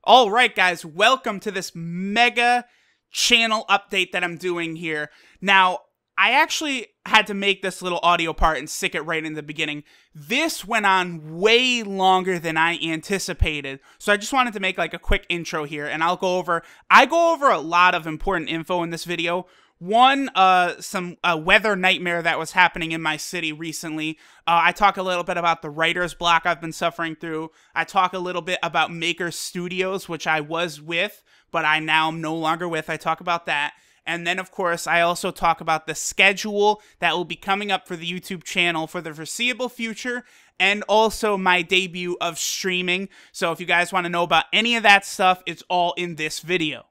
All right, guys, welcome to this mega channel update that I'm doing here. Now, I actually had to make this little audio part and stick it right in the beginning. This went on way longer than I anticipated, so I just wanted to make like a quick intro here, and I go over a lot of important info in this video. One, some weather nightmare that was happening in my city recently. I talk a little bit about the writer's block I've been suffering through. I talk a little bit about Maker Studios, which I was with, but I now am no longer with. I talk about that. And then, of course, I also talk about the schedule that will be coming up for the YouTube channel for the foreseeable future, and also my debut of streaming. So if you guys want to know about any of that stuff, it's all in this video.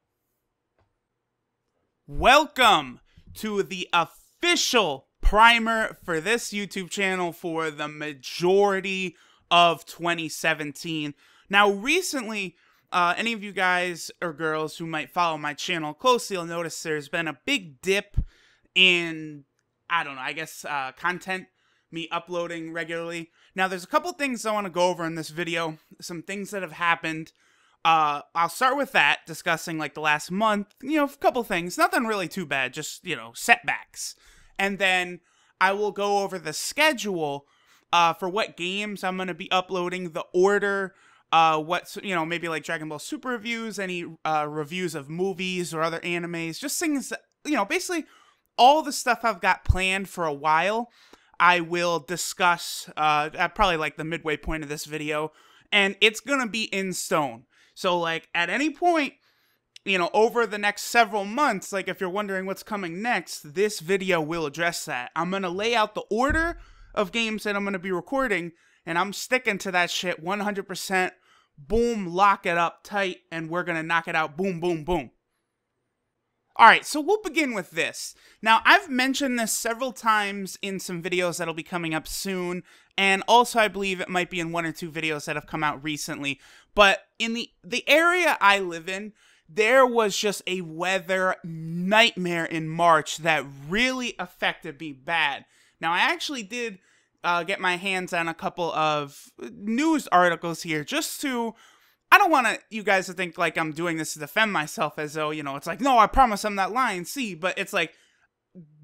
Welcome to the official primer for this YouTube channel for the majority of 2017. Now, recently, any of you guys or girls who might follow my channel closely will notice there's been a big dip in, I don't know, I guess content, me uploading regularly. Now, there's a couple things I want to go over in this video, some things that have happened. I'll start with that, discussing like the last month, a couple things, nothing really too bad, just, setbacks. And then I will go over the schedule for what games I'm going to be uploading, the order, what's, maybe like Dragon Ball Super reviews, any reviews of movies or other animes, just things that, basically all the stuff I've got planned for a while, I will discuss at probably like the midway point of this video, and it's going to be in stone. So, like, at any point, over the next several months, like, if you're wondering what's coming next, this video will address that. I'm going to lay out the order of games that I'm going to be recording, and I'm sticking to that shit 100%. Boom, lock it up tight, and we're going to knock it out. Boom, boom, boom. Alright, so we'll begin with this. Now, I've mentioned this several times in some videos that'll be coming up soon, and also I believe it might be in one or two videos that have come out recently. But in the area I live in, there was just a weather nightmare in March that really affected me bad. Now, I actually did get my hands on a couple of news articles here just to... I don't want you guys to think like I'm doing this to defend myself as though, it's like, no, I promise I'm not lying, see, but it's like,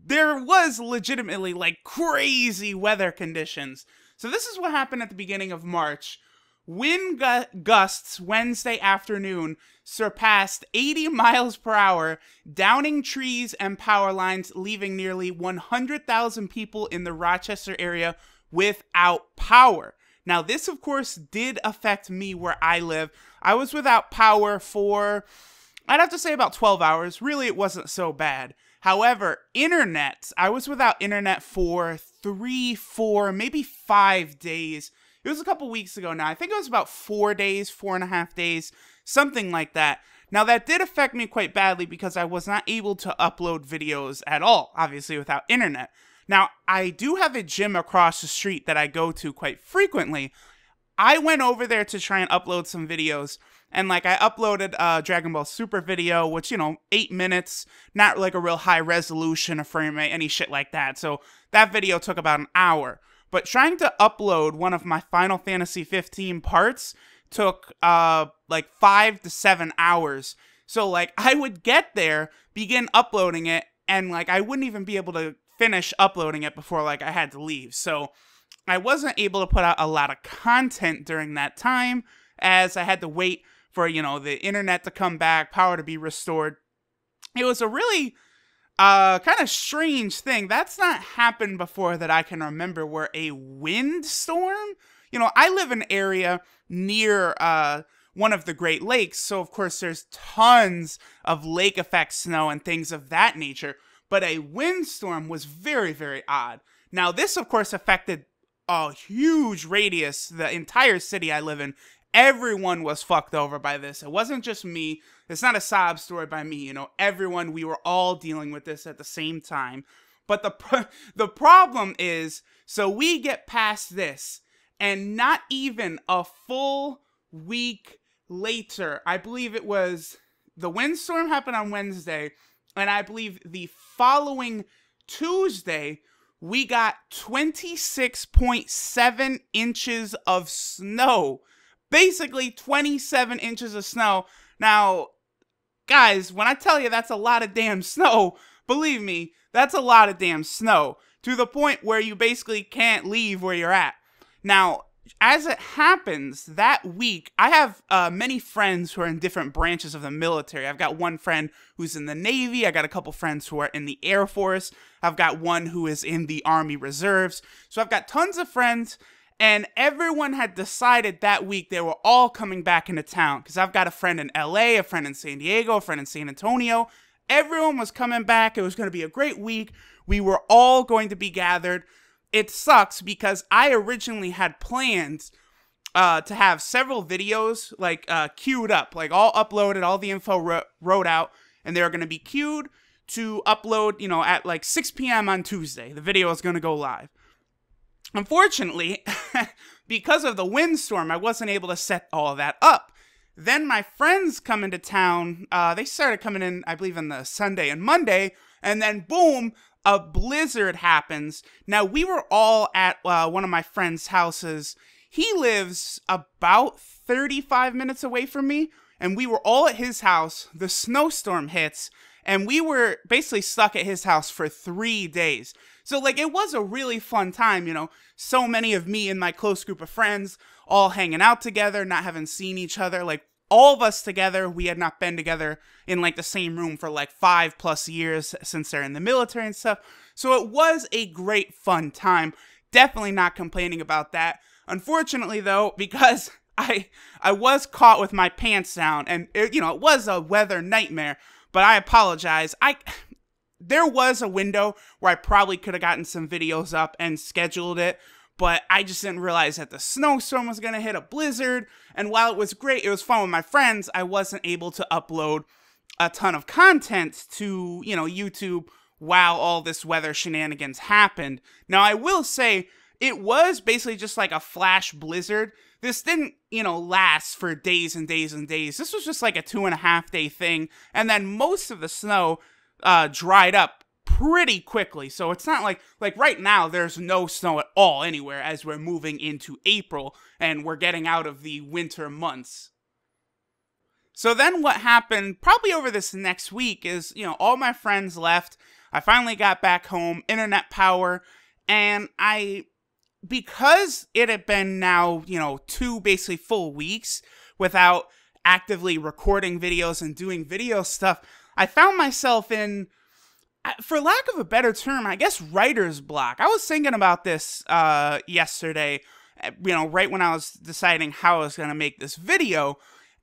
there was legitimately like crazy weather conditions. So this is what happened at the beginning of March. Wind gusts Wednesday afternoon surpassed 80 miles per hour, downing trees and power lines, leaving nearly 100,000 people in the Rochester area without power. Now, this, of course, did affect me where I live. I was without power for, I'd have to say about 12 hours. Really, it wasn't so bad. However, I was without internet for 3, 4, maybe 5 days. It was a couple weeks ago now. I think it was about 4 days, 4.5 days, something like that. Now, that did affect me quite badly because I was not able to upload videos at all, obviously, without internet. Now, I do have a gym across the street that I go to quite frequently. I went over there to try and upload some videos, and like I uploaded a Dragon Ball Super video, which, 8 minutes, not like a real high resolution or frame rate, any shit like that. So that video took about an hour. But trying to upload one of my Final Fantasy 15 parts took like 5 to 7 hours. So like I would get there, begin uploading it, and like I wouldn't even be able to finish uploading it before like I had to leave. So I wasn't able to put out a lot of content during that time, as I had to wait for, the internet to come back, power to be restored. It was a really kind of strange thing. That's not happened before that I can remember, where a windstorm, I live in an area near one of the Great Lakes, so of course there's tons of lake effect snow and things of that nature. But a windstorm was very, very odd. Now, this, of course, affected a huge radius, the entire city I live in. Everyone was fucked over by this. It wasn't just me. It's not a sob story by me. Everyone, we were all dealing with this at the same time. But the problem is, so we get past this, and not even a full week later, I believe it was, the windstorm happened on Wednesday, and I believe the following Tuesday, we got 26.7 inches of snow basically 27 inches of snow. Now, guys, when I tell you that's a lot of damn snow, believe me, that's a lot of damn snow, to the point where you basically can't leave where you're at. Now, as it happens, that week, I have many friends who are in different branches of the military. I've got one friend who's in the Navy. I got a couple friends who are in the Air Force. I've got one who is in the Army Reserves. So I've got tons of friends, and everyone had decided that week they were all coming back into town. Because I've got a friend in LA, a friend in San Diego, a friend in San Antonio. Everyone was coming back. It was going to be a great week. We were all going to be gathered. It sucks because I originally had planned to have several videos like queued up, like all uploaded, all the info wrote out, and they were going to be queued to upload, you know, at like 6 p.m. on Tuesday. The video is going to go live. Unfortunately, because of the windstorm, I wasn't able to set all of that up. Then my friends come into town. They started coming in, I believe, on the Sunday and Monday, and then boom, a blizzard happens. Now, we were all at one of my friend's houses. He lives about 35 minutes away from me, and we were all at his house. The snowstorm hits, and we were basically stuck at his house for 3 days. So, like, it was a really fun time, you know. So many of me and my close group of friends all hanging out together, not having seen each other. Like, all of us together, we had not been together in like the same room for like 5+ years since they're in the military and stuff. So it was a great fun time. Definitely not complaining about that. Unfortunately though, because I was caught with my pants down, and it, you know, it was a weather nightmare, but I apologize. There was a window where I probably could have gotten some videos up and scheduled it, but I just didn't realize that the snowstorm was going to hit, a blizzard, and while it was great, it was fun with my friends, I wasn't able to upload a ton of content to, you know, YouTube while all this weather shenanigans happened. Now, I will say, it was basically just like a flash blizzard. This didn't, you know, last for days and days and days. This was just like a 2.5 day thing, and then most of the snow dried up pretty quickly. So it's not like right now there's no snow at all anywhere as we're moving into April and we're getting out of the winter months. So then what happened probably over this next week is, you know, all my friends left. I finally got back home, internet power, and because it had been now, you know, 2 basically full weeks without actively recording videos and doing video stuff, I found myself in, for lack of a better term, I guess writer's block. I was thinking about this yesterday, you know, right when I was deciding how I was going to make this video.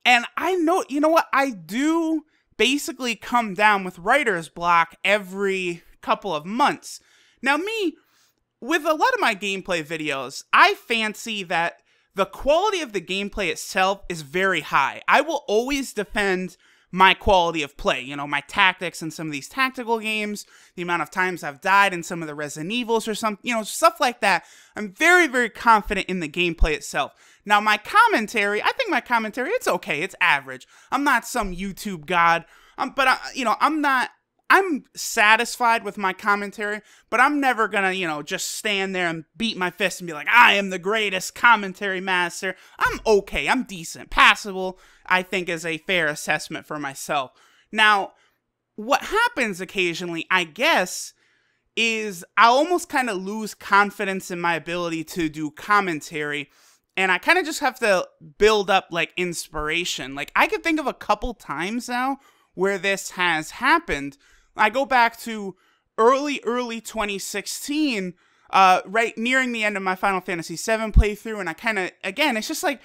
And I know, you know what, I do basically come down with writer's block every couple of months. Now me, with a lot of my gameplay videos, I fancy that the quality of the gameplay itself is very high. I will always defend my quality of play, you know, my tactics in some of these tactical games, the amount of times I've died in some of the Resident Evils or some, you know, stuff like that. I'm very, very confident in the gameplay itself. Now, my commentary, I think my commentary, it's okay, it's average. I'm not some YouTube god, you know, I'm satisfied with my commentary, but I'm never gonna, you know, just stand there and beat my fist and be like, I am the greatest commentary master. I'm okay, I'm decent, passable, I think is a fair assessment for myself. Now, what happens occasionally, I guess, is I almost kind of lose confidence in my ability to do commentary, and I kind of just have to build up, like, inspiration. Like, I can think of a couple times now where this has happened. I go back to early 2016, right nearing the end of my Final Fantasy VII playthrough, and I kind of, again, it's just like,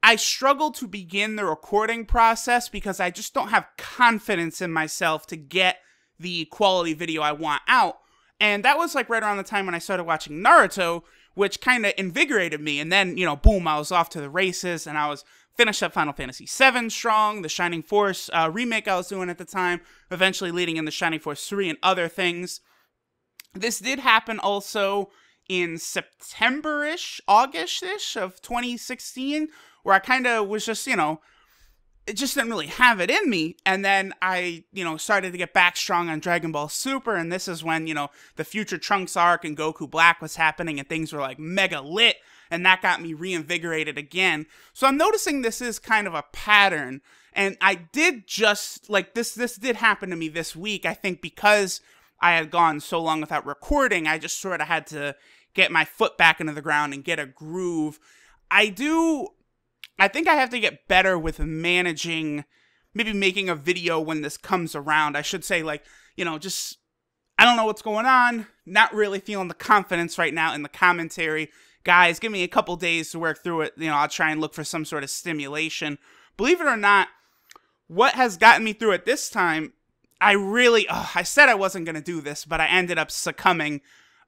I struggle to begin the recording process because I just don't have confidence in myself to get the quality video I want out. And that was like right around the time when I started watching Naruto, which kind of invigorated me. And then, you know, boom, I was off to the races, and I was finished up Final Fantasy VII strong, the Shining Force remake I was doing at the time, eventually leading into Shining Force 3 and other things. This did happen also in September-ish, August-ish of 2016, where I kind of was just, you know, it just didn't really have it in me. And then I, you know, started to get back strong on Dragon Ball Super, and this is when, you know, the Future Trunks arc and Goku Black was happening, and things were like mega lit. and that got me reinvigorated again. So I'm noticing this is kind of a pattern, and I did just, like, this did happen to me this week. I think because I had gone so long without recording, I just sort of had to get my foot back into the ground and get a groove. I think I have to get better with managing, maybe making a video when this comes around. I should say, like, you know, just, I don't know what's going on, not really feeling the confidence right now in the commentary. Guys, give me a couple days to work through it. You know, I'll try and look for some sort of stimulation. Believe it or not, what has gotten me through it this time, I said I wasn't going to do this, but I ended up succumbing.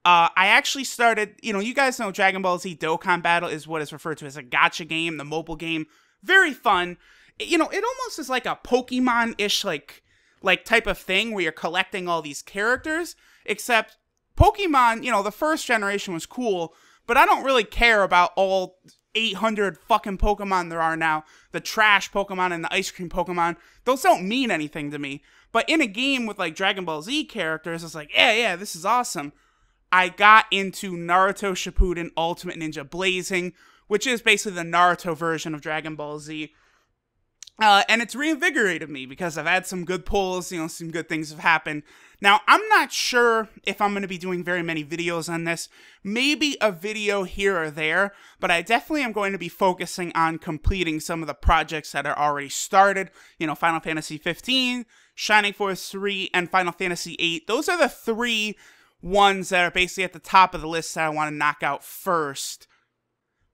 I actually started, you know, you guys know Dragon Ball Z Dokkan Battle is what is referred to as a gacha game, the mobile game. Very fun. You know, it almost is like a Pokemon-ish, like type of thing where you're collecting all these characters, except Pokemon, you know, the first generation was cool, but I don't really care about all 800 fucking Pokemon there are now. The trash Pokemon and the ice cream Pokemon, those don't mean anything to me. But in a game with, like, Dragon Ball Z characters, it's like, yeah, this is awesome. I got into Naruto Shippuden Ultimate Ninja Blazing, which is basically the Naruto version of Dragon Ball Z. And it's reinvigorated me because I've had some good pulls, you know, some good things have happened. Now, I'm not sure if I'm going to be doing very many videos on this. Maybe a video here or there, but I definitely am going to be focusing on completing some of the projects that are already started. You know, Final Fantasy 15, Shining Force 3, and Final Fantasy 8. Those are the three ones that are basically at the top of the list that I want to knock out first.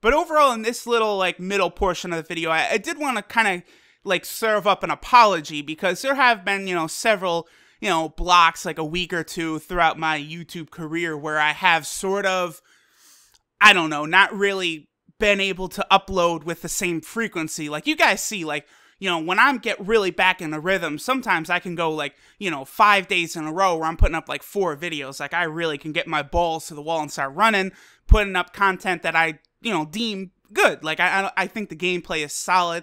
But overall, in this little, like, middle portion of the video, I did want to kind of, like, serve up an apology, because there have been, you know, several, you know, blocks, like a week or two throughout my YouTube career where I have sort of, I don't know, not really been able to upload with the same frequency. Like, you guys see, like, you know, when I get really back in the rhythm, sometimes I can go, like, you know, 5 days in a row where I'm putting up, like, 4 videos. Like, I really can get my balls to the wall and start running, putting up content that I, you know, deem good. Like, I think the gameplay is solid.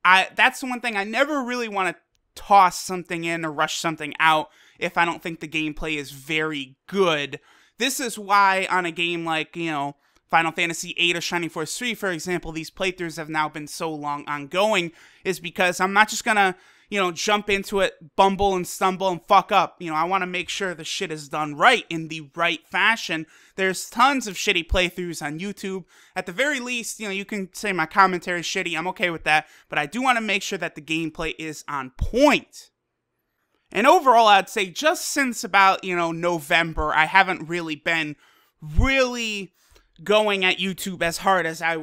That's the one thing I never really want to toss something in or rush something out if I don't think the gameplay is very good. This is why on a game like, you know, Final Fantasy 8 or Shining Force 3, for example, these playthroughs have now been so long ongoing, is because I'm not just gonna, you know, jump into it, bumble and stumble and fuck up. You know, I want to make sure the shit is done right, in the right fashion. There's tons of shitty playthroughs on YouTube. At the very least, you know, you can say my commentary is shitty, I'm okay with that, but I do want to make sure that the gameplay is on point. And overall, I'd say just since about, you know, November, I haven't really been going at YouTube as hard as I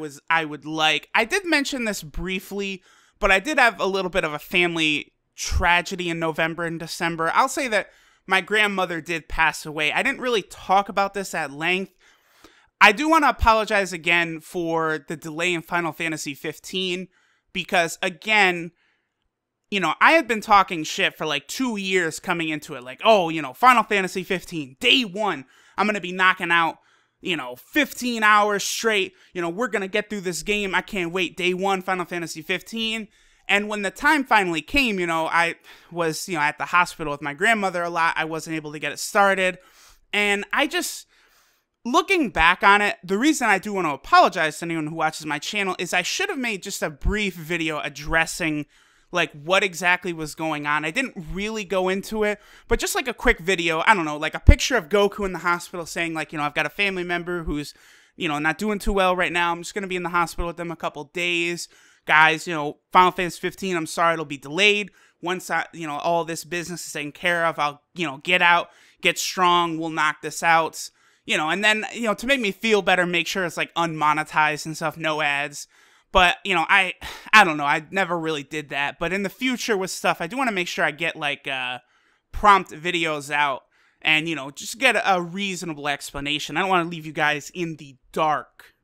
would like. I did mention this briefly, but I did have a little bit of a family tragedy in November and December. I'll say that my grandmother did pass away. I didn't really talk about this at length. I do want to apologize again for the delay in Final Fantasy 15, because, again, you know, I had been talking shit for like 2 years coming into it. Like, oh, you know, Final Fantasy 15, day one, I'm going to be knocking out, you know, 15 hours straight. You know, we're going to get through this game. I can't wait. Day one, Final Fantasy 15. And when the time finally came, you know, I was, you know, at the hospital with my grandmother a lot. I wasn't able to get it started. And I just, looking back on it, the reason I do want to apologize to anyone who watches my channel is I should have made just a brief video addressing, like, what exactly was going on. I didn't really go into it, but just like a quick video, I don't know, like a picture of Goku in the hospital saying, like, you know, I've got a family member who's, you know, not doing too well right now. I'm just going to be in the hospital with them a couple days. Guys, you know, Final Fantasy 15, I'm sorry it'll be delayed. Once you know, all this business is taken care of, I'll, you know, get out, get strong, we'll knock this out. You know, and then, you know, to make me feel better, make sure it's, like, unmonetized and stuff, no ads. But, you know, I don't know, I never really did that. But in the future with stuff, I do want to make sure I get, like, prompt videos out and, you know, just get a reasonable explanation. I don't want to leave you guys in the dark.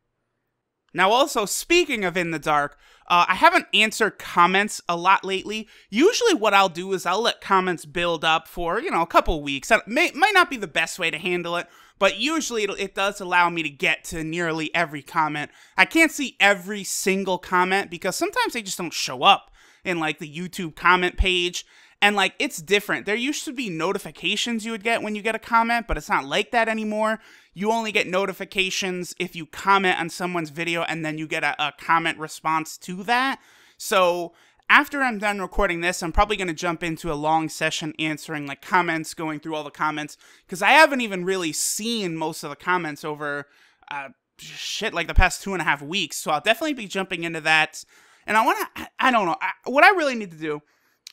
Now, also, speaking of in the dark, I haven't answered comments a lot lately. Usually what I'll do is I'll let comments build up for, you know, a couple weeks. That might not be the best way to handle it, but usually it does allow me to get to nearly every comment. I can't see every single comment because sometimes they just don't show up in, like, the YouTube comment page. And like, it's different. There used to be notifications you would get when you get a comment, but it's not like that anymore. You only get notifications if you comment on someone's video and then you get a comment response to that. So after I'm done recording this, I'm probably going to jump into a long session answering like comments, going through all the comments, because I haven't even really seen most of the comments over like the past 2.5 weeks. So I'll definitely be jumping into that. And I don't know, what I really need to do,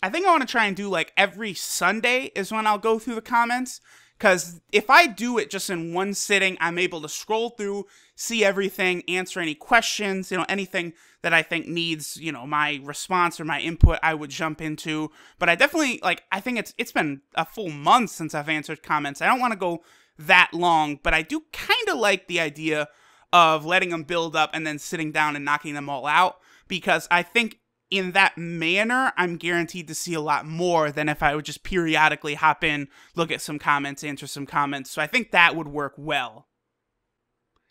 I think I want to try and do like every Sunday is when I'll go through the comments, because if I do it just in one sitting, I'm able to scroll through, see everything, answer any questions, anything that I think needs, my response or my input, I would jump into. But I definitely, I think it's been a full month since I've answered comments. I don't want to go that long, but I do kind of like the idea of letting them build up and then sitting down and knocking them all out, because I think in that manner, I'm guaranteed to see a lot more than if I would just periodically hop in, look at some comments, answer some comments. So I think that would work well.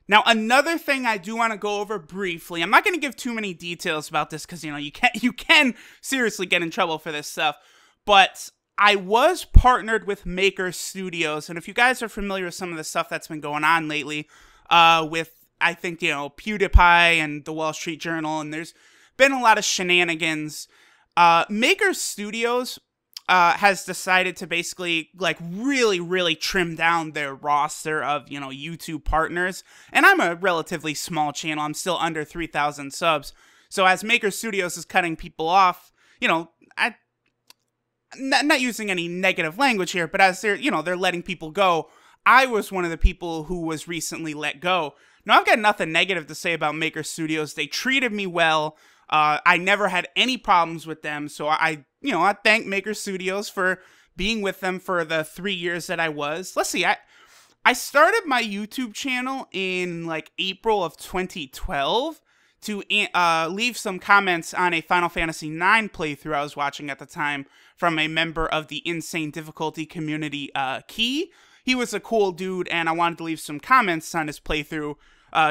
Now, another thing I do want to go over briefly, I'm not going to give too many details about this because, you can seriously get in trouble for this stuff, but I was partnered with Maker Studios, and if you guys are familiar with some of the stuff that's been going on lately, with, I think, PewDiePie and the Wall Street Journal, and there's been a lot of shenanigans. Maker Studios has decided to basically really trim down their roster of YouTube partners, and I'm a relatively small channel. I'm still under 3,000 subs. So as Maker Studios is cutting people off, I'm not using any negative language here, but as they're letting people go, I was one of the people who was recently let go. Now, I've got nothing negative to say about Maker Studios. They treated me well. I never had any problems with them, so I thank Maker Studios for being with them for the 3 years that I was. Let's see, I started my YouTube channel in April of 2012 to leave some comments on a Final Fantasy IX playthrough I was watching at the time from a member of the Insane Difficulty community, Key. He was a cool dude, and I wanted to leave some comments on his playthrough,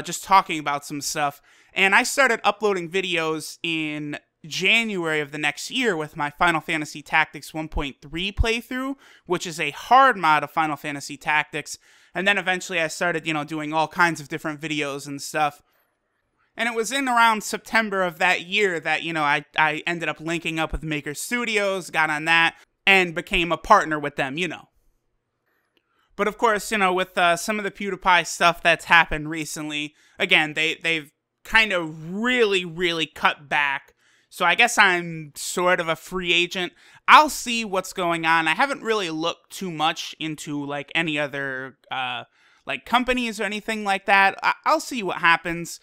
just talking about some stuff. And I started uploading videos in January of the next year with my Final Fantasy Tactics 1.3 playthrough, which is a hard mod of Final Fantasy Tactics. And then eventually I started, doing all kinds of different videos and stuff. And it was in around September of that year that, I ended up linking up with Maker Studios, got on that, and became a partner with them, But of course, with some of the PewDiePie stuff that's happened recently, again, they've kind of really cut back. So I guess I'm sort of a free agent. I'll see what's going on. I haven't really looked too much into any other companies or anything like that. I'll see what happens.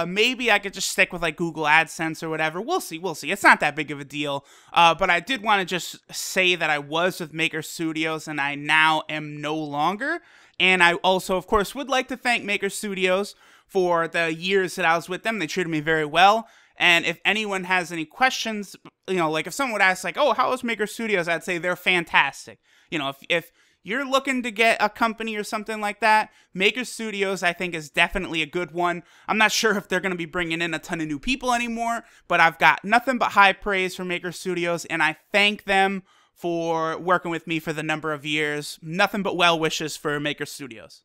Maybe I could just stick with Google AdSense or whatever. We'll see. It's not that big of a deal. But I did want to just say that I was with Maker Studios and I now am no longer. And I also, of course, would like to thank Maker Studios for the years that I was with them. They treated me very well. And if anyone has any questions, if someone would ask oh, how was Maker Studios? I'd say they're fantastic. If you're looking to get a company or something like that, Maker Studios, I think, is definitely a good one. I'm not sure if they're going to be bringing in a ton of new people anymore, but I've got nothing but high praise for Maker Studios, and I thank them for working with me for the number of years. Nothing but well wishes for Maker Studios.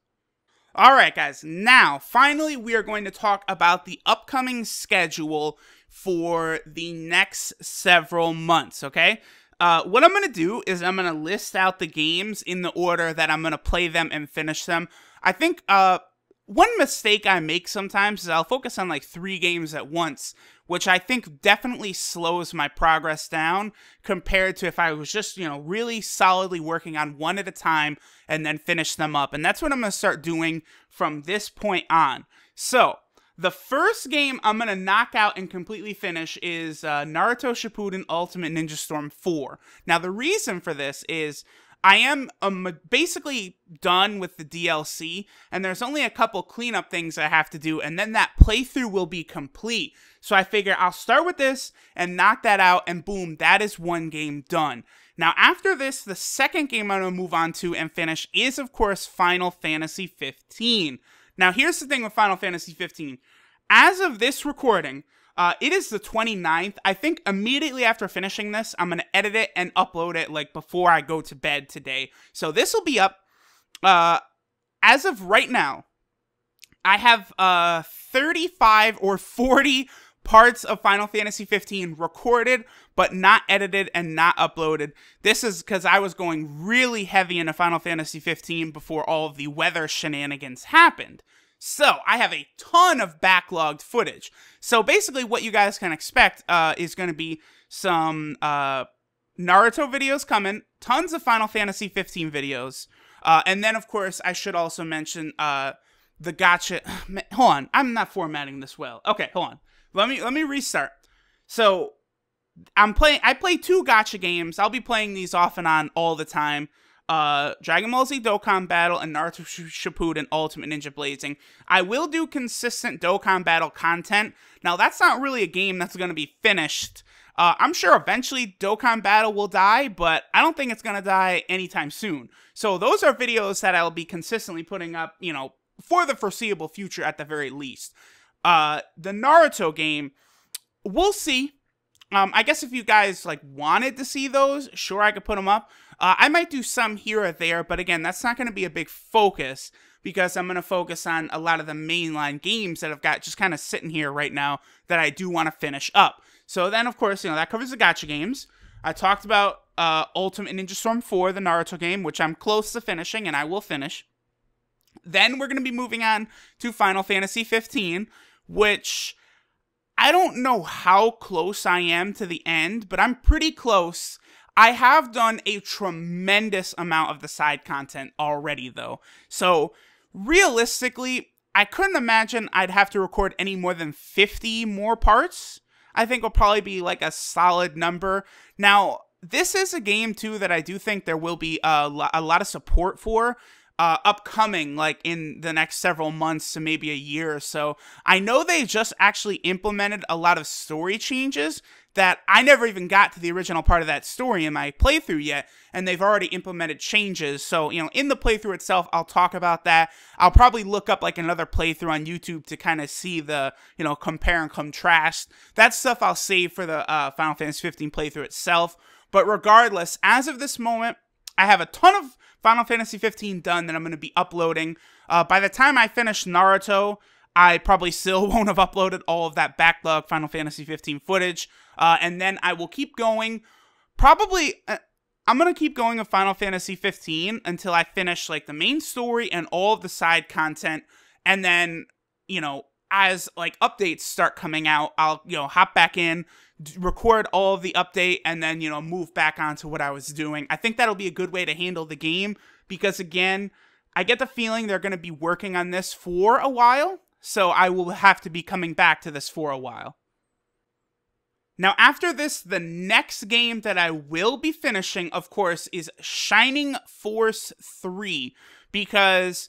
Alright guys, now, finally we are going to talk about the upcoming schedule for the next several months, okay? What I'm going to do is I'm going to list out the games in the order that I'm going to play them and finish them. I think one mistake I make sometimes is I'll focus on 3 games at once, which I think definitely slows my progress down compared to if I was just, really solidly working on one at a time and then finish them up. And that's what I'm going to start doing from this point on. So, the first game I'm going to knock out and completely finish is Naruto Shippuden Ultimate Ninja Storm 4. Now, the reason for this is I am basically done with the DLC, and there's only a couple cleanup things I have to do, and then that playthrough will be complete. So I figure I'll start with this and knock that out, and boom, that is one game done. Now, after this, the second game I'm going to move on to and finish is, of course, Final Fantasy 15. Now, here's the thing with Final Fantasy 15. As of this recording, It is the 29th. I think immediately after finishing this, I'm going to edit it and upload it like before I go to bed today. So this will be up. As of right now, I have 35 or 40 parts of Final Fantasy 15 recorded, but not edited and not uploaded. This is because I was going really heavy into Final Fantasy 15 before all of the weather shenanigans happened. So I have a ton of backlogged footage. So basically what you guys can expect is going to be some Naruto videos coming, tons of Final Fantasy 15 videos, and then of course I should also mention the gacha. Hold on, I'm not formatting this well. Okay, hold on. Let me restart. So I play 2 gacha games. I'll be playing these off and on all the time. Dragon Ball Z Dokkan Battle and Naruto Shippuden Ultimate Ninja Blazing. I will do consistent Dokkan Battle content. Now that's not really a game that's going to be finished. I'm sure eventually Dokkan Battle will die, but I don't think it's going to die anytime soon. So those are videos that I'll be consistently putting up, you know, for the foreseeable future at the very least. The Naruto game, we'll see. I guess if you guys like wanted to see those, sure, I could put them up. I might do some here or there, but again, that's not going to be a big focus because I'm going to focus on a lot of the mainline games that I've got just kind of sitting here right now that I do want to finish up. So then, of course, you know, that covers the gacha games. I talked about Ultimate Ninja Storm 4, the Naruto game, which I'm close to finishing, and I will finish. Then we're going to be moving on to Final Fantasy 15, which I don't know how close I am to the end, but I'm pretty close. I have done a tremendous amount of the side content already, though. So, realistically, I couldn't imagine I'd have to record any more than 50 more parts. I think will probably be like a solid number. Now, this is a game, too, that I do think there will be a lot of support for. Upcoming, like in the next several months to maybe a year or so. I know they just actually implemented a lot of story changes that I never even got to the original part of that story in my playthrough yet, and they've already implemented changes. So, you know, in the playthrough itself, I'll talk about that. I'll probably look up like another playthrough on YouTube to kind of see the, you know, compare and contrast. That stuff I'll save for the Final Fantasy 15 playthrough itself. But regardless, as of this moment, I have a ton of Final Fantasy 15 done that I'm going to be uploading. By the time I finish Naruto, I probably still won't have uploaded all of that backlog Final Fantasy 15 footage. And then I will keep going. Probably, I'm going to keep going with Final Fantasy 15 until I finish like the main story and all of the side content. And then, you know, as like updates start coming out, I'll, you know, hop back in, record all of the update, and then, you know, move back onto what I was doing. I think that'll be a good way to handle the game because, again, I get the feeling they're going to be working on this for a while, so I will have to be coming back to this for a while. Now, after this, the next game that I will be finishing, of course, is Shining Force 3, because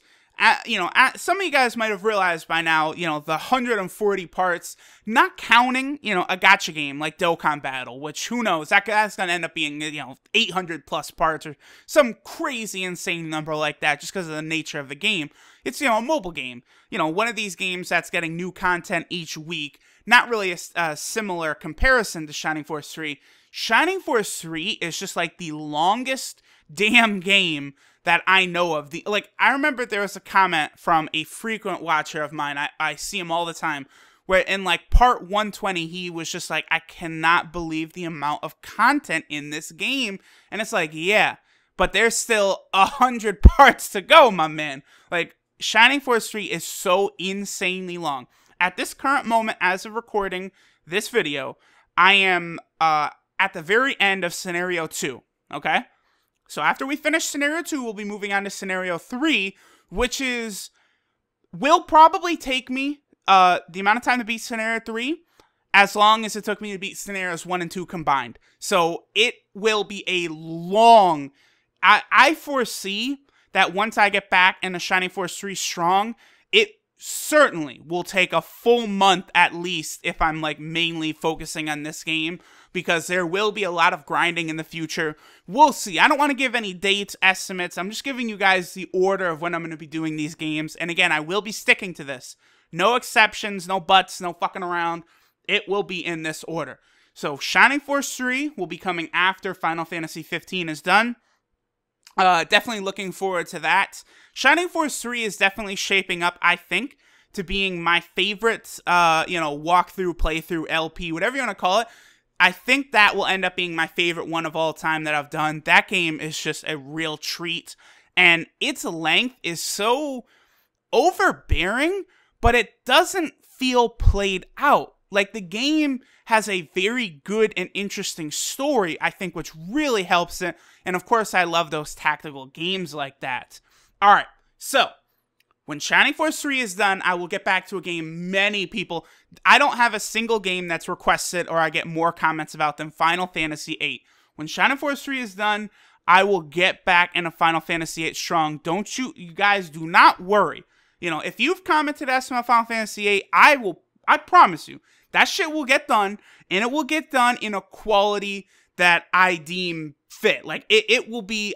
some of you guys might have realized by now, you know, the 140 parts, not counting, you know, a gacha game like Dokkan Battle, which who knows, that's going to end up being, you know, 800 plus parts or some crazy insane number like that just because of the nature of the game. It's, you know, a mobile game, you know, one of these games that's getting new content each week. Not really a similar comparison to Shining Force 3. Shining Force 3 is just like the longest damn game that I know of. I remember there was a comment from a frequent watcher of mine. I see him all the time, where in like part 120, he was just like, I cannot believe the amount of content in this game. And it's like, yeah, but there's still 100 parts to go, my man. Like, Shining Force 3 is so insanely long. At this current moment, as of recording this video, I am at the very end of Scenario 2, okay? So after we finish Scenario 2, we'll be moving on to Scenario 3, which will probably take me the amount of time to beat Scenario 3, as long as it took me to beat Scenarios 1 and 2 combined. So it will be a long... I foresee that once I get back into Shining Force 3 strong, it certainly will take a full month at least if I'm like mainly focusing on this game, because there will be a lot of grinding in the future. We'll see. I don't want to give any dates, estimates. I'm just giving you guys the order of when I'm going to be doing these games. And again, I will be sticking to this. No exceptions, no buts, no fucking around. it will be in this order. So Shining Force 3 will be coming after Final Fantasy 15 is done. Definitely looking forward to that. Shining Force 3 is definitely shaping up, I think, to being my favorite, walkthrough, playthrough, LP, whatever you want to call it. I think that will end up being my favorite one of all time that I've done. That game is just a real treat, and its length is so overbearing, but it doesn't feel played out. Like, the game has a very good and interesting story, I think, which really helps it. And of course, I love those tactical games like that. All right, so when Shining Force 3 is done, I will get back to a game many people... I don't have a single game that's requested or I get more comments about than Final Fantasy VIII. When Shining Force 3 is done, I will get back into Final Fantasy VIII strong. Don't you guys do not worry. You know, if you've commented as about Final Fantasy VIII, I promise you, that shit will get done, and it will get done in a quality that I deem fit. Like, it will be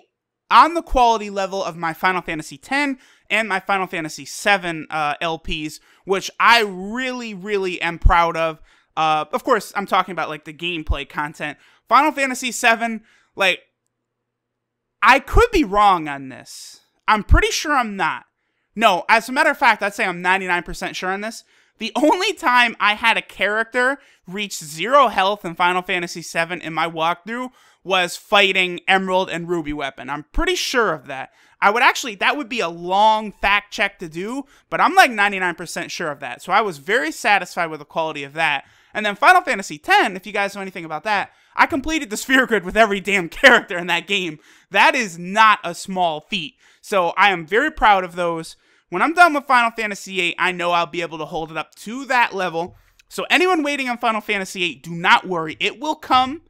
on the quality level of my Final Fantasy X and my Final Fantasy VII LPs, which I really, really am proud of. Of course, I'm talking about, like, the gameplay content. Final Fantasy VII, like, I could be wrong on this. I'm pretty sure I'm not. No, as a matter of fact, I'd say I'm 99% sure on this. The only time I had a character reach 0 health in Final Fantasy VII in my walkthrough was fighting Emerald and Ruby Weapon. I'm pretty sure of that. That would be a long fact check to do, but I'm like 99% sure of that. So I was very satisfied with the quality of that. And then Final Fantasy X, if you guys know anything about that, I completed the sphere grid with every damn character in that game. That is not a small feat. So I am very proud of those. When I'm done with Final Fantasy VIII, I know I'll be able to hold it up to that level. So anyone waiting on Final Fantasy VIII, do not worry. It will come,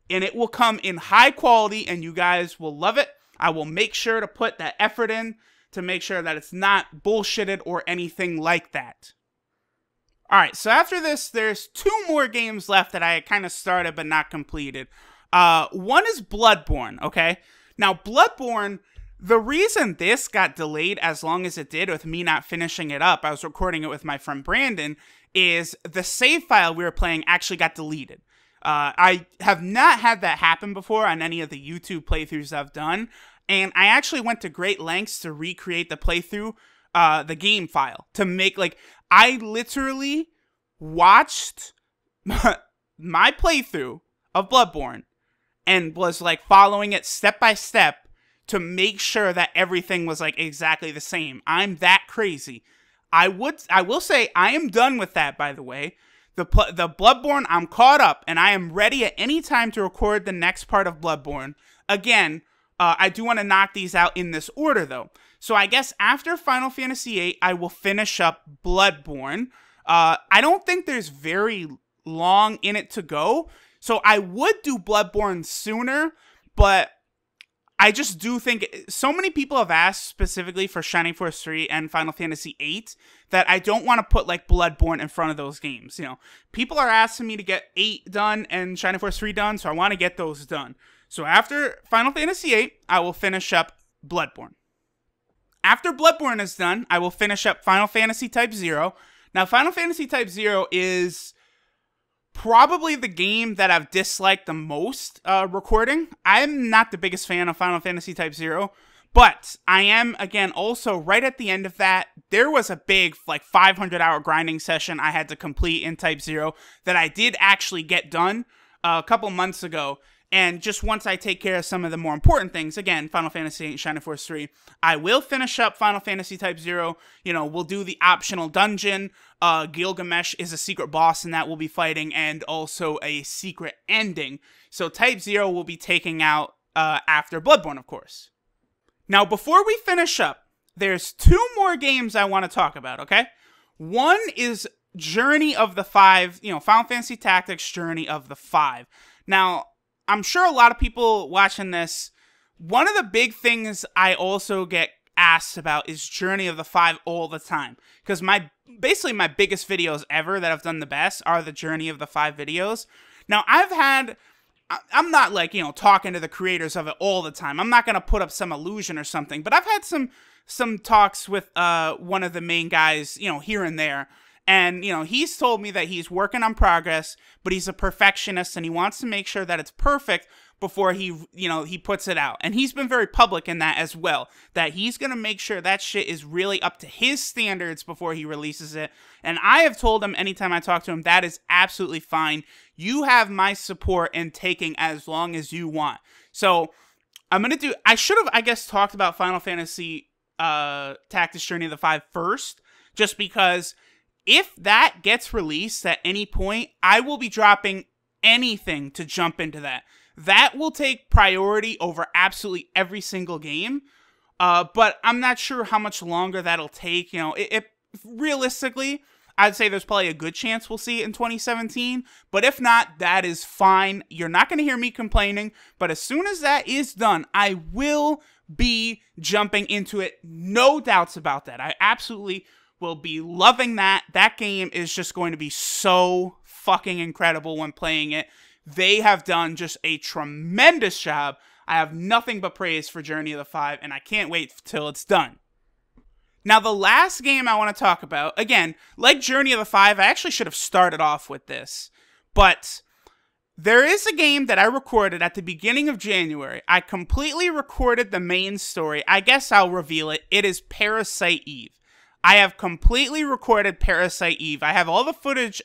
and it will come in high quality, and you guys will love it. I will make sure to put that effort in to make sure that it's not bullshitted or anything like that. Alright, so after this, there's 2 more games left that I kind of started but not completed. One is Bloodborne, okay? Now, Bloodborne... The reason this got delayed as long as it did with me not finishing it up, I was recording it with my friend Brandon, is the save file we were playing actually got deleted. I have not had that happen before on any of the YouTube playthroughs I've done, and I actually went to great lengths to recreate the playthrough, the game file, to make, like, I literally watched my playthrough of Bloodborne and was, like, following it step by step to make sure that everything was, like, exactly the same. I'm that crazy. I will say I am done with that, by the way. The Bloodborne, I'm caught up, and I am ready at any time to record the next part of Bloodborne. Again, I do want to knock these out in this order, though. So I guess after Final Fantasy VIII, I will finish up Bloodborne. I don't think there's very long in it to go, so I would do Bloodborne sooner, but I just do think so many people have asked specifically for Shining Force 3 and Final Fantasy VIII that I don't want to put, like, Bloodborne in front of those games. You know, people are asking me to get 8 done and Shining Force 3 done, so I want to get those done. So after Final Fantasy VIII, I will finish up Bloodborne. After Bloodborne is done, I will finish up Final Fantasy Type 0. Now, Final Fantasy Type 0 is probably the game that I've disliked the most recording. I'm not the biggest fan of Final Fantasy Type 0, but I am, again, also right at the end of that. There was a big, like, 500-hour grinding session I had to complete in Type 0 that I did actually get done a couple months ago. And just once I take care of some of the more important things, again, Final Fantasy VIII and Shining Force 3, I will finish up Final Fantasy Type 0. You know, we'll do the optional dungeon. Gilgamesh is a secret boss, and that we'll be fighting, and also a secret ending. So Type 0 will be taking out after Bloodborne, of course. Now, before we finish up, there's 2 more games I want to talk about, okay? One is Journey of the 5, you know, Final Fantasy Tactics Journey of the 5. Now, I'm sure a lot of people watching this, one of the big things I also get asked about is Journey of the 5 all the time. Because basically my biggest videos ever that I've done the best are the Journey of the 5 videos. Now, I'm not, like, you know, talking to the creators of it all the time. I'm not going to put up some illusion or something. But I've had some talks with one of the main guys, you know, here and there. And, he's told me that he's working on progress, but he's a perfectionist and he wants to make sure that it's perfect before he puts it out. And he's been very public in that as well, that he's going to make sure that shit is really up to his standards before he releases it. And I have told him anytime I talk to him, that is absolutely fine. You have my support in taking as long as you want. So I should have, I guess, talked about Final Fantasy Tactics Journey of the Five first, just because if that gets released at any point, I will be dropping anything to jump into that. That will take priority over absolutely every single game, but I'm not sure how much longer that'll take. Realistically, I'd say there's probably a good chance we'll see it in 2017, but if not, that is fine. You're not going to hear me complaining, but as soon as that is done, I will be jumping into it. No doubts about that. I absolutely will be loving that. That game is just going to be so fucking incredible when playing it. They have done just a tremendous job. I have nothing but praise for Journey of the Five, and I can't wait till it's done. Now, the last game I want to talk about, again, like Journey of the Five, I actually should have started off with this, but there is a game that I recorded at the beginning of January. I completely recorded the main story. I guess I'll reveal it. It is Parasite Eve. I have completely recorded Parasite Eve. I have all the footage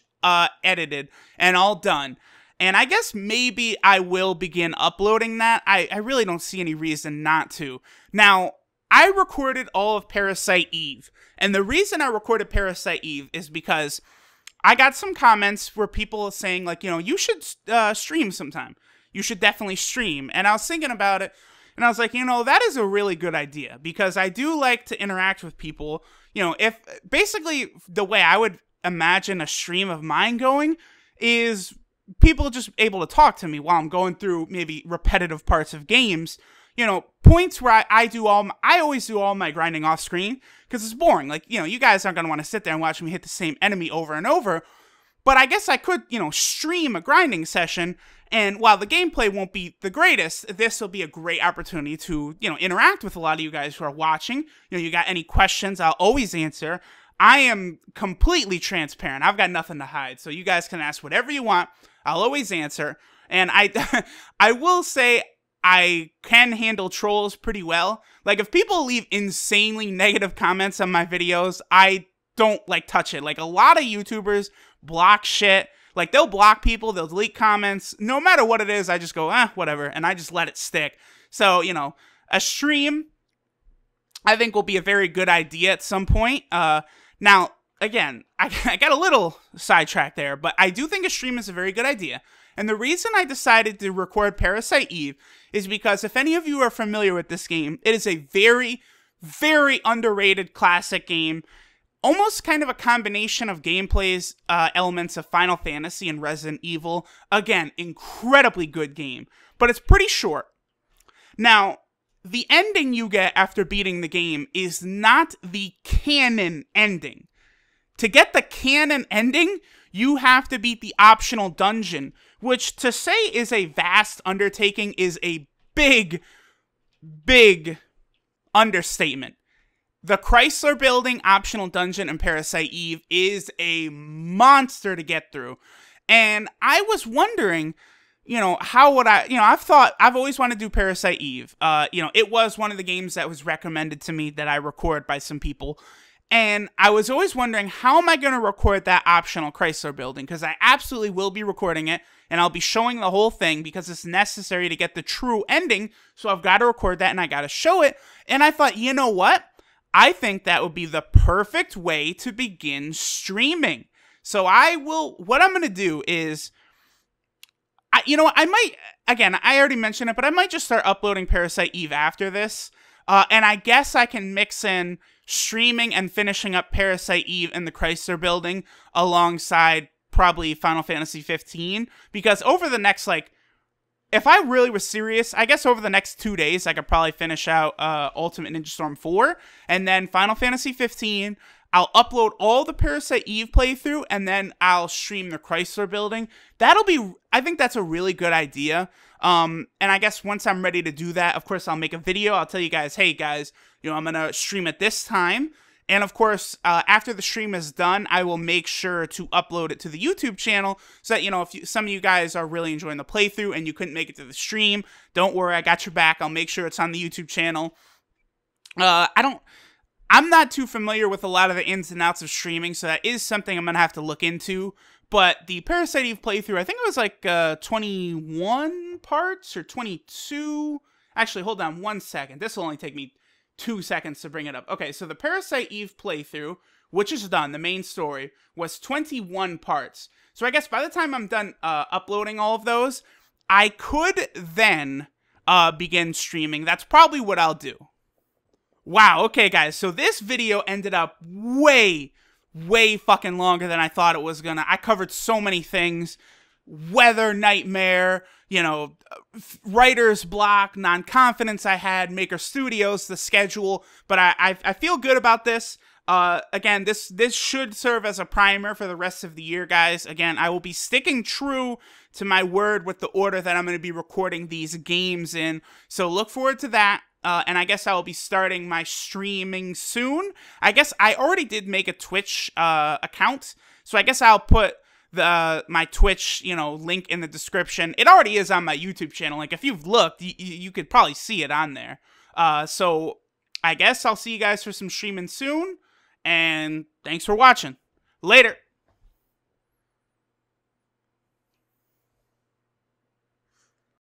edited and all done. And I guess maybe I will begin uploading that. I really don't see any reason not to. Now, I recorded all of Parasite Eve. And the reason I recorded Parasite Eve is because I got some comments where people are saying, like, you should stream sometime. You should definitely stream. And I was thinking about it. And I was like, that is a really good idea. Because I do like to interact with people. If basically the way I would imagine a stream of mine going is people just able to talk to me while I'm going through maybe repetitive parts of games. Points where I always do all my grinding off screen because it's boring. Like, you guys aren't going to want to sit there and watch me hit the same enemy over and over. But I guess I could, stream a grinding session. And while the gameplay won't be the greatest, this will be a great opportunity to, interact with a lot of you guys who are watching. You got any questions, I'll always answer. I am completely transparent. I've got nothing to hide. So you guys can ask whatever you want. I'll always answer. And I will say I can handle trolls pretty well. Like, if people leave insanely negative comments on my videos, I don't, touch it. Like, a lot of YouTubers block shit. Like, they'll block people, they'll delete comments. No matter what it is, I just go, whatever, and I just let it stick. So, a stream, I think, will be a very good idea at some point. Now, again, I got a little sidetracked there, but I do think a stream is a very good idea. And the reason I decided to record Parasite Eve is because if any of you are familiar with this game, it is a very, very underrated classic game. Almost kind of a combination of gameplay's elements of Final Fantasy and Resident Evil. Again, incredibly good game, but it's pretty short. Now, the ending you get after beating the game is not the canon ending. To get the canon ending, you have to beat the optional dungeon, which to say is a vast undertaking is a big, big understatement. The Chrysler Building optional dungeon in Parasite Eve is a monster to get through. And I was wondering, how would I've always wanted to do Parasite Eve. It was one of the games that was recommended to me that I record by some people. And I was always wondering, how am I going to record that optional Chrysler Building? Because I absolutely will be recording it, and I'll be showing the whole thing because it's necessary to get the true ending. So I've got to record that, and I got to show it. And I thought, you know what? I think that would be the perfect way to begin streaming. So what I'm going to do is, I might, again, I already mentioned it, but I might just start uploading Parasite Eve after this. And I guess I can mix in streaming and finishing up Parasite Eve in the Chrysler Building alongside probably Final Fantasy 15. Because over the next, if I really was serious, I guess over the next 2 days, I could probably finish out Ultimate Ninja Storm 4. And then Final Fantasy 15, I'll upload all the Parasite Eve playthrough, and then I'll stream the Chrysler Building. I think that's a really good idea. And I guess once I'm ready to do that, of course, I'll make a video. I'll tell you guys, hey guys, I'm going to stream at this time. And of course, after the stream is done, I will make sure to upload it to the YouTube channel so that, you know, if some of you guys are really enjoying the playthrough and you couldn't make it to the stream, don't worry, I got your back. I'll make sure it's on the YouTube channel. I'm not too familiar with a lot of the ins and outs of streaming, so that is something I'm going to have to look into. But the Parasite Eve playthrough, I think it was like 21 parts or 22. Actually, hold on one second. This will only take me 2 seconds to bring it up. Okay, so the Parasite Eve playthrough, which is done, the main story, was 21 parts. So I guess by the time I'm done uploading all of those, I could then begin streaming. That's probably what I'll do. Wow, okay guys, so this video ended up way fucking longer than I thought it was gonna. I covered so many things. Weather nightmare, you know, writer's block, non-confidence I had, Maker Studios, the schedule, but I feel good about this. Again, this should serve as a primer for the rest of the year, guys. Again, I will be sticking true to my word with the order that I'm going to be recording these games in, so look forward to that. And I guess I will be starting my streaming soon. I guess I already did make a Twitch account, so I guess I'll put my Twitch, you know, link in the description. It already is on my YouTube channel. Like, if you've looked, you could probably see it on there. So I guess I'll see you guys for some streaming soon, and thanks for watching. Later.